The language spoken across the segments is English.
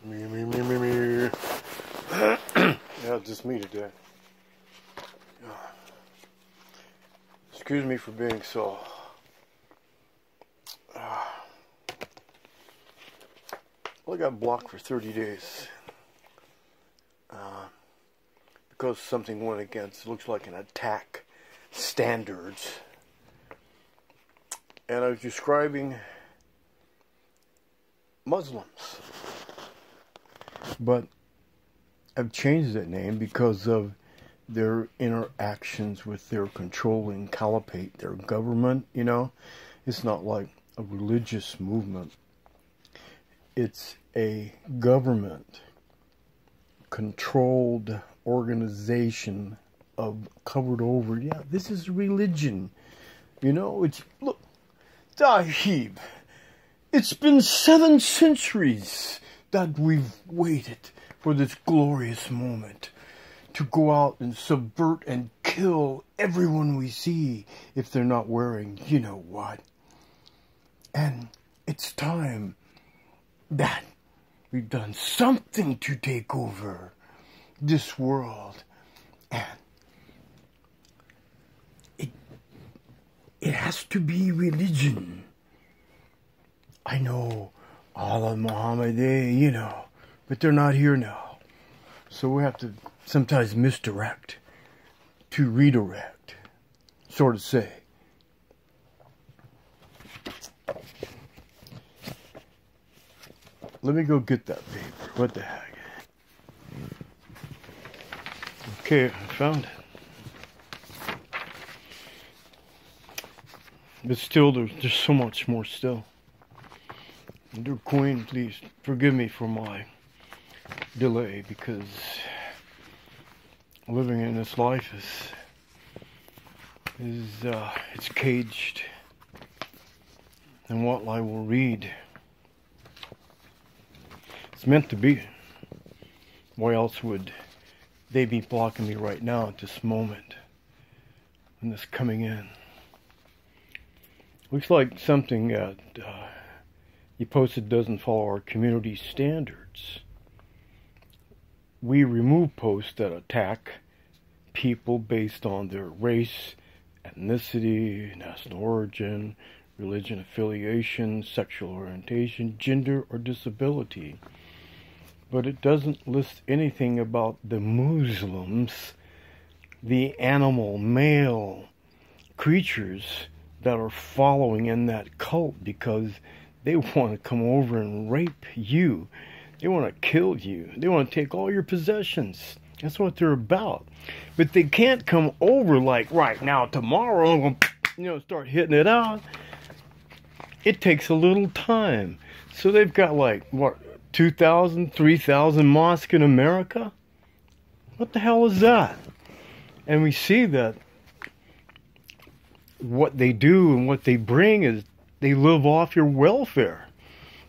Me. Yeah, just me today. Excuse me for being so. Well, I got blocked for 30 days. Because something went against, looks like an attack standards. And I was describing Muslims. But I've changed that name because of their interactions with their controlling caliphate, their government, you know. It's not like a religious movement. It's a government controlled organization of covered over. Yeah, this is religion. You know, it's, look, Sahib, it's been 7 centuries that we've waited for this glorious moment to go out and subvert and kill everyone we see if they're not wearing you know what. And it's time that we've done something to take over this world. And it has to be religion. I know Allah, Muhammad, you know, but they're not here now. So we have to sometimes misdirect to redirect, sort of say. Let me go get that paper. What the heck? Okay, I found it. But still, there's so much more still. Dear Queen, please forgive me for my delay, because living in this life is it's caged. And what I will read, it's meant to be. Why else would they be blocking me right now at this moment when this coming in? Looks like something that you posted doesn't follow our community standards. We remove posts that attack people based on their race, ethnicity, national origin, religion affiliation, sexual orientation, gender, or disability. But it doesn't list anything about the Muslims, the animal male creatures that are following in that cult, because they want to come over and rape you. They want to kill you. They want to take all your possessions. That's what they're about. But they can't come over like right now, tomorrow, I'm going to, you know, start hitting it out. It takes a little time. So they've got like, what, 2,000, 3,000 mosques in America? What the hell is that? And we see that what they do and what they bring is they live off your welfare.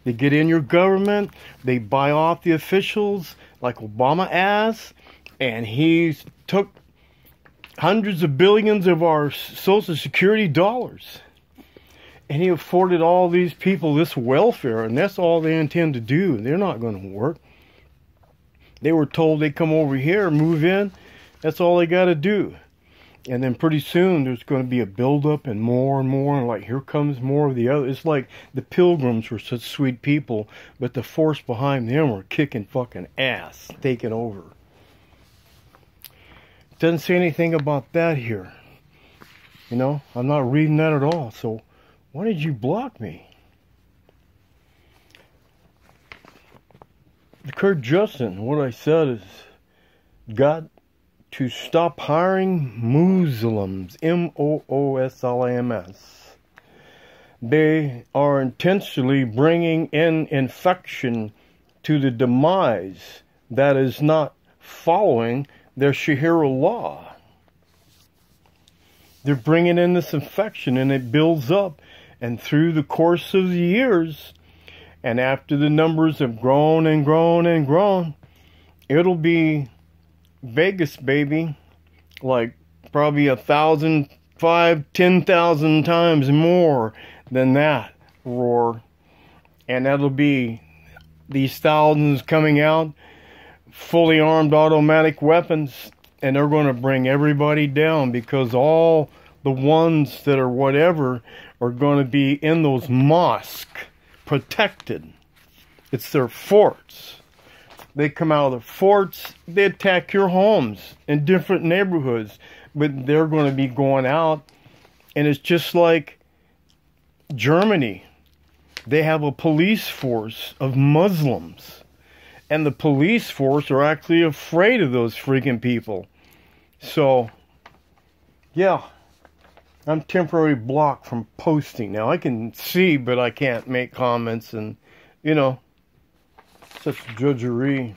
They get in your government, they buy off the officials like Obama has, and he took hundreds of billions of our Social Security dollars. And he afforded all these people this welfare, and that's all they intend to do. They're not going to work. They were told they come over here, move in, that's all they got to do. And then pretty soon there's going to be a buildup and more, and like here comes more of the other. It's like the Pilgrims were such sweet people, but the force behind them were kicking fucking ass, taking over. It doesn't say anything about that here. You know, I'm not reading that at all. So why did you block me? The Kurt Justin, what I said is, got to stop hiring Muslims, M-O-O-S-L-A-M-S. They are intentionally bringing in infection to the demise that is not following their Sharia law. They're bringing in this infection, and it builds up, and through the course of the years, and after the numbers have grown and grown and grown, it'll be Vegas, baby, like probably 1,000, 5,000, 10,000 times more than that roar. And that'll be these thousands coming out, fully armed automatic weapons, and they're going to bring everybody down, because all the ones that are whatever are going to be in those mosques, protected. It's their forts. They come out of the forts, they attack your homes in different neighborhoods, but they're going to be going out, and it's just like Germany. They have a police force of Muslims, and the police force are actually afraid of those freaking people. So, yeah, I'm temporarily blocked from posting now. I can see, but I can't make comments, and, you know, such drudgery.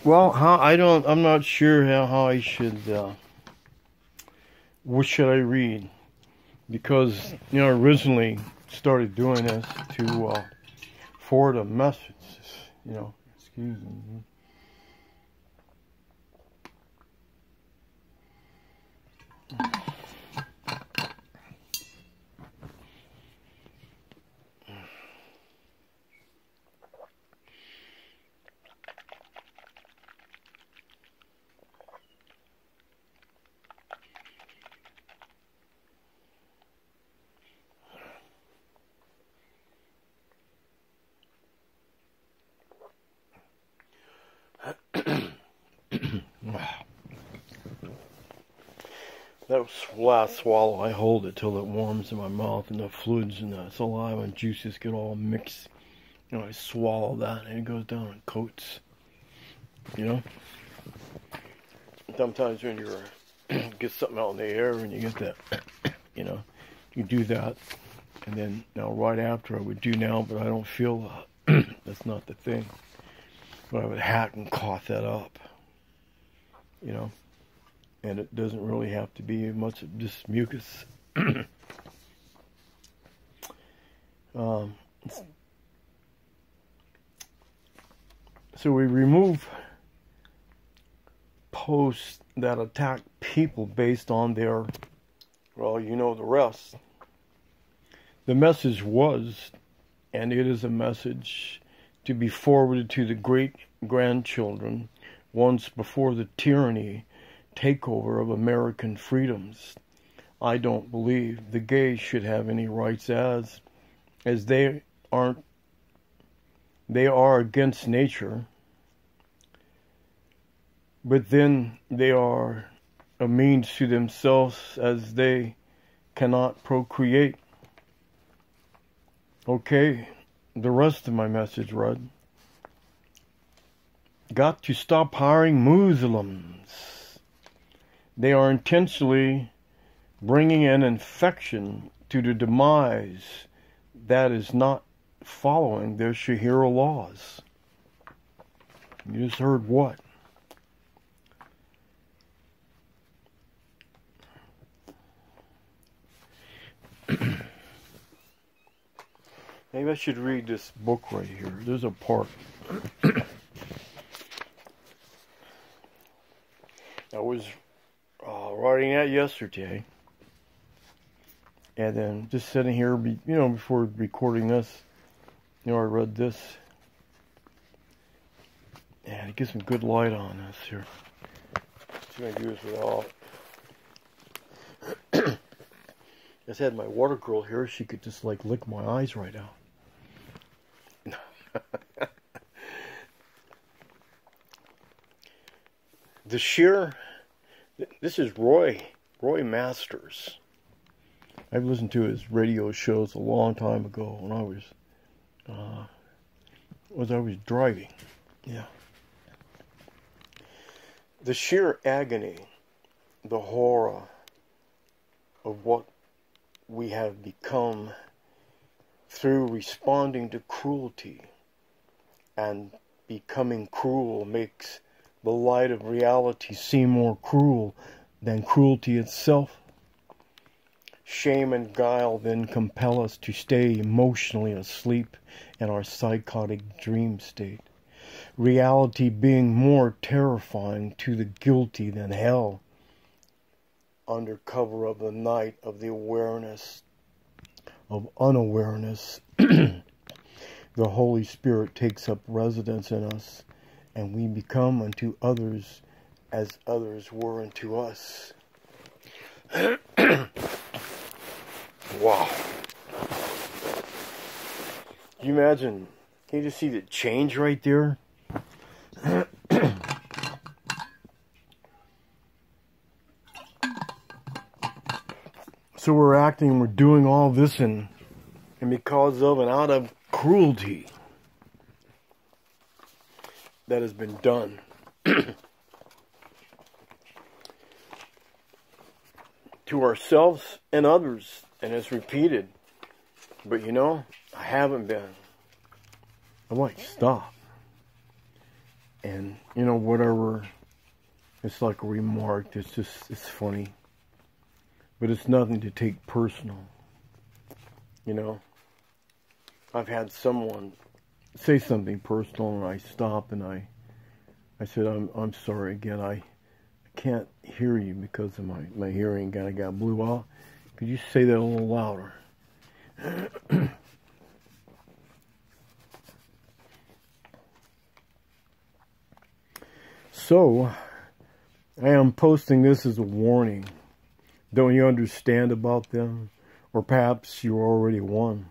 Well, I'm not sure how I should, what should I read? Because, you know, I originally started doing this to forward a message, you know, excuse me. That last swallow, I hold it till it warms in my mouth and the fluids and the saliva and juices get all mixed. You know, I swallow that and it goes down and coats. You know? Sometimes when you get something out in the air and you get that, you know, you do that. And then, now right after I would do now, but I don't feel that's not the thing. But I would hack and cough that up. You know? And it doesn't really have to be much of just mucus. So we remove posts that attack people based on their, well, you know the rest. The message was, and it is a message to be forwarded to the great-grandchildren once before the tyranny takeover of American freedoms. I don't believe the gays should have any rights as they are against nature, but then they are a means to themselves as they cannot procreate. Okay, the rest of my message read, got to stop hiring Muslims. They are intentionally bringing an infection to the demise that is not following their Sharia laws. You just heard what? Maybe I should read this book right here. There's a part. I was writing that yesterday, and then just sitting here, you know, before recording this, you know, I read this, and it gives some good light on this here. See if I can do this without. I just had my water girl here. She could just like lick my eyes right out. The sheer. This is Roy Masters. I've listened to his radio shows a long time ago when I was driving. Yeah. The sheer agony, the horror of what we have become through responding to cruelty, and becoming cruel makes the light of reality seem more cruel than cruelty itself. Shame and guile then compel us to stay emotionally asleep in our psychotic dream state. reality being more terrifying to the guilty than hell. Under cover of the night of the awareness of unawareness, the Holy Spirit takes up residence in us, and we become unto others as others were unto us. Wow. Can you imagine? Can you just see the change right there? So we're acting, we're doing all this and because of and out of cruelty that has been done. To ourselves and others, and it's repeated. But you know, I haven't been. I might stop. And you know, whatever, it's like a remark, it's funny. But it's nothing to take personal. You know, I've had someone say something personal and I stop and I said, I'm sorry again, I can't hear you because of my hearing kind of got blew out. Could you say that a little louder? So, I am posting this as a warning. Don't you understand about them? Or perhaps you're already one.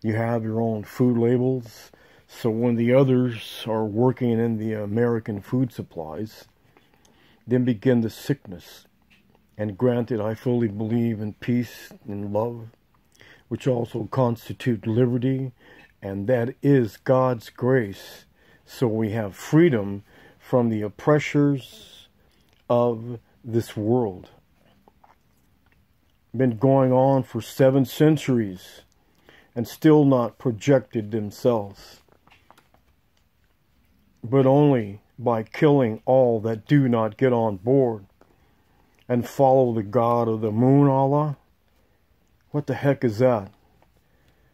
You have your own food labels. So when the others are working in the American food supplies, then begin the sickness. And granted, I fully believe in peace and love, which also constitute liberty, and that is God's grace. So we have freedom from the oppressors of this world. Been going on for 7 centuries and still not projected themselves, but only by killing all that do not get on board and follow the God of the moon, Allah. What the heck is that?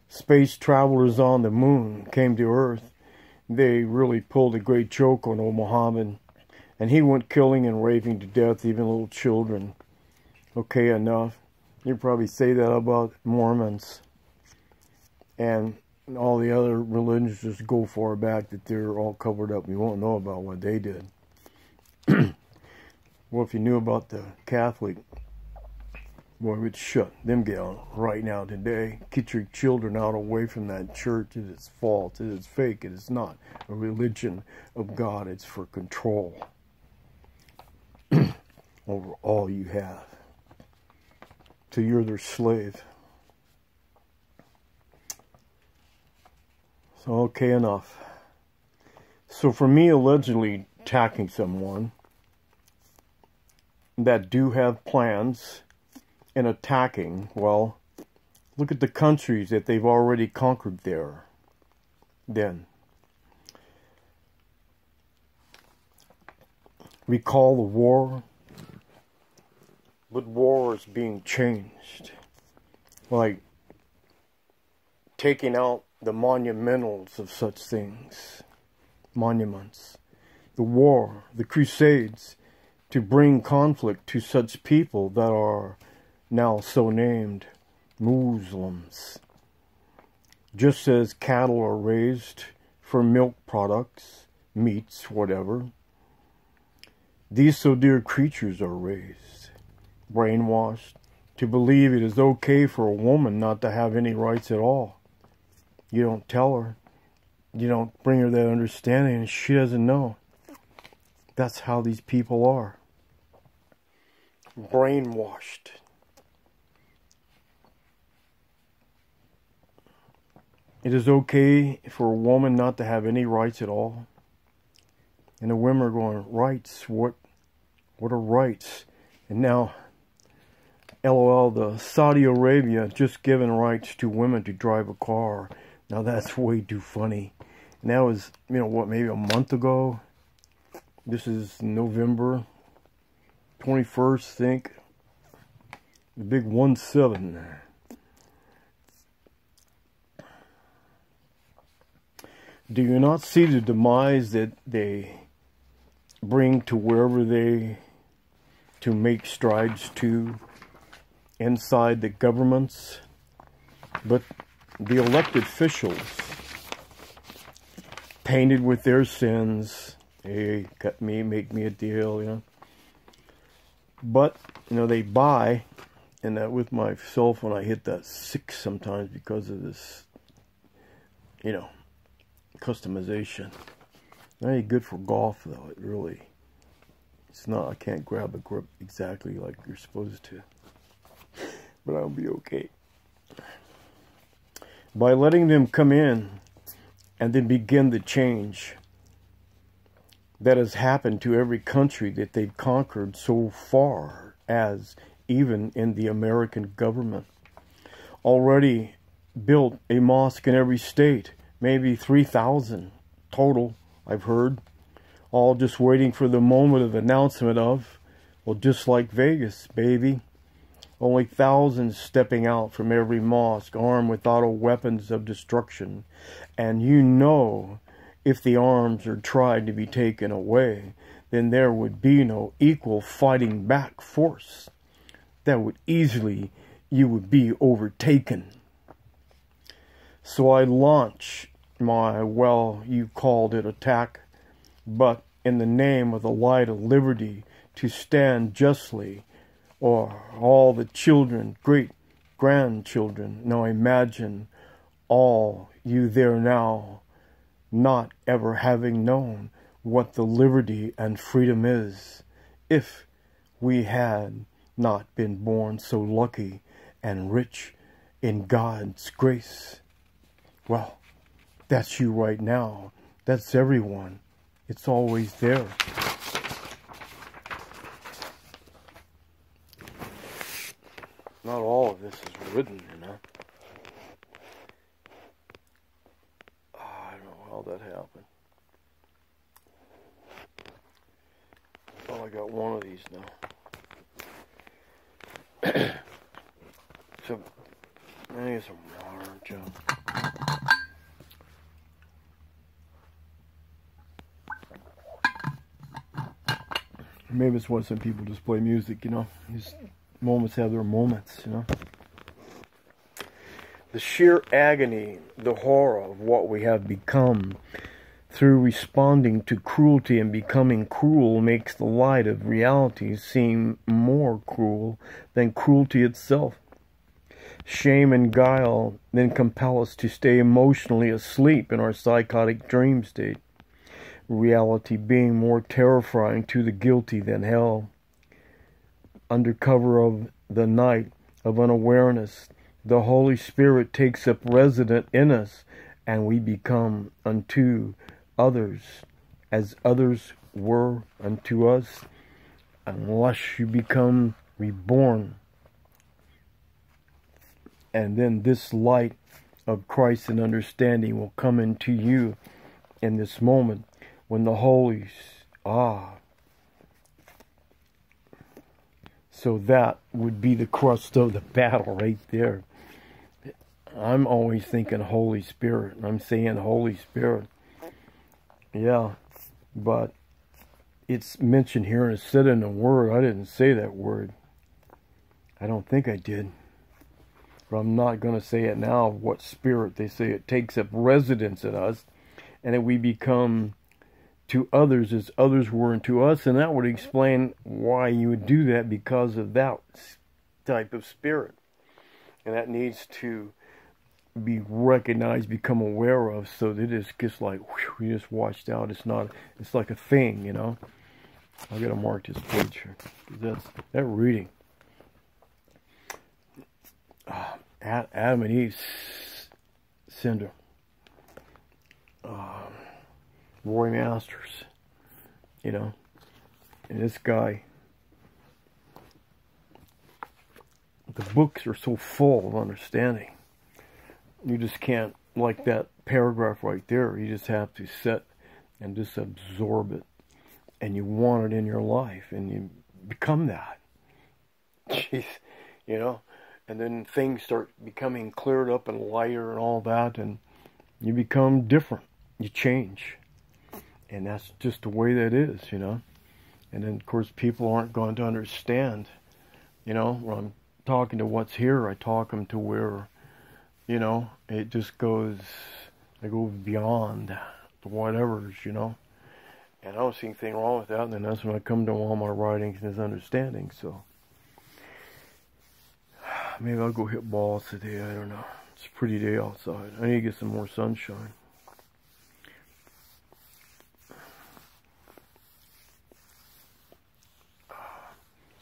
Space travelers on the moon came to Earth. They really pulled a great joke on old Muhammad, and he went killing and raping to death even little children. Okay, enough. You probably say that about Mormons and all the other religions. Just go far back that they're all covered up. You won't know about what they did. Well, if you knew about the Catholic, boy, we'd shut them down right now today. Get your children out away from that church. It is false. It is fake. It is not a religion of God. It's for control over all you have. So you're their slave. So okay, enough. So for me allegedly attacking someone that do have plans and attacking, well, look at the countries that they've already conquered there. Then we call the war, but war is being changed. Like taking out the monumentals of such things. Monuments. The war, the crusades, to bring conflict to such people that are now so named Muslims. Just as cattle are raised for milk products, meats, whatever, these so dear creatures are raised, brainwashed, to believe it is okay for a woman not to have any rights at all. You don't tell her. You don't bring her that understanding, and she doesn't know. That's how these people are. Brainwashed. It is okay for a woman not to have any rights at all. And the women are going, rights? What are rights? And now, LOL, the Saudi Arabia just given rights to women to drive a car. Now that's way too funny. And that was, what, maybe a month ago? This is November 21st, I think. The big 1-7. Do you not see the demise that they bring to wherever they to make strides to inside the governments? But the elected officials, painted with their sins, hey, cut me, make me a deal, you know. But, you know, they buy, and that with my cell phone I hit that 6 sometimes because of this, you know, customization. Not any good for golf though, it really, it's not, I can't grab a grip exactly like you're supposed to. But I'll be okay. By letting them come in and then begin the change that has happened to every country that they've conquered so far, as even in the American government. Already built a mosque in every state, maybe 3,000 total, I've heard, all just waiting for the moment of announcement of, well, just like Vegas, baby. Only thousands stepping out from every mosque, armed with auto weapons of destruction. And you know, if the arms are tried to be taken away, then there would be no equal fighting back force. That would easily, you would be overtaken. So I launch my, well, you called it attack, but in the name of the light of liberty, to stand justly, or all the children, great grandchildren. Now imagine all you there now, not ever having known what the liberty and freedom is, if we had not been born so lucky and rich in God's grace. Well, that's you right now. That's everyone. It's always there. Not all of this is written, you know. I don't know how that happened. Oh, I got one of these now. So, I need some water, Joe. Maybe it's why some people just play music, you know. These moments have their moments, you know. The sheer agony, the horror of what we have become through responding to cruelty and becoming cruel makes the light of reality seem more cruel than cruelty itself. Shame and guile then compel us to stay emotionally asleep in our psychotic dream state, reality being more terrifying to the guilty than hell. Under cover of the night of unawareness, the Holy Spirit takes up residence in us, and we become unto others as others were unto us, unless you become reborn. And then this light of Christ and understanding will come into you in this moment when the Holy, so that would be the crust of the battle right there. I'm always thinking Holy Spirit. I'm saying Holy Spirit. Yeah, but it's mentioned here and it's said in a word. I didn't say that word. I don't think I did. But I'm not going to say it now. What spirit? They say it takes up residence in us, and that we become to others as others were unto us. And that would explain why you would do that, because of that type of spirit. And that needs to be recognized, become aware of, so that it's just like, whew, you just washed out. It's not, it's like a thing, you know. I gotta mark this page here. That reading. Adam and Eve's syndrome. Roy Masters, you know, and this guy, the books are so full of understanding. You just can't, like that paragraph right there, you just have to sit and just absorb it, and you want it in your life, and you become that. Jeez, you know, and then things start becoming cleared up and lighter and all that, and you become different. you change. And that's just the way that is, you know. And then, of course, people aren't going to understand, you know, when I'm talking to what's here, I talk them to where, you know, it just goes, I go beyond the whatevers, you know. And I don't see anything wrong with that, and then that's when I come to all my writings and his understanding, so. Maybe I'll go hit balls today, I don't know. It's a pretty day outside. I need to get some more sunshine.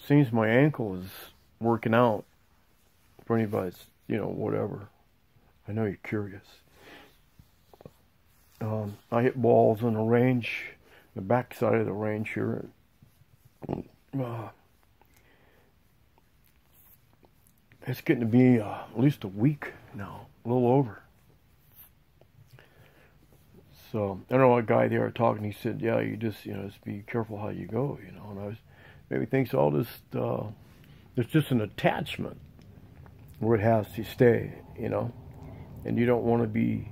Seems my ankle is working out. For anybody's, you know, whatever. I know you're curious. I hit balls on the range, the back side of the range here. It's getting to be at least a week now, a little over. So, I don't know, a guy there talking, he said, yeah, you just, you know, just be careful how you go, you know. And I was, maybe thinks all this, there's just an attachment where it has to stay, you know. And you don't want to be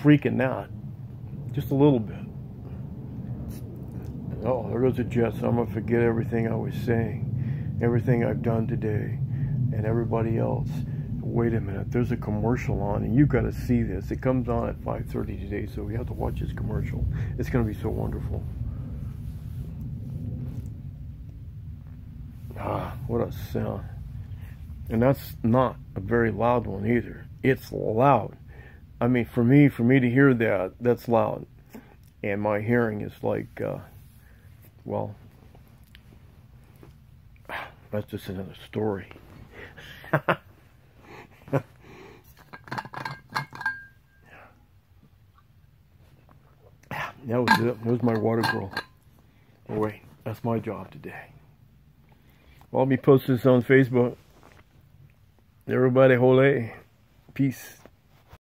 freaking out just a little bit. Oh, there goes the jet, so I'm going to forget everything I was saying, everything I've done today, and everybody else. Wait a minute, there's a commercial on, and you've got to see this. It comes on at 5:30 today, so we have to watch this commercial. It's going to be so wonderful. Ah, what a sound. And that's not a very loud one either. It's loud. I mean, for me to hear that, that's loud. And my hearing is like, well, that's just another story. That was it. That was my water girl. Oh, wait, that's my job today. Well, I'll be posting this on Facebook. Everybody, hole. Peace.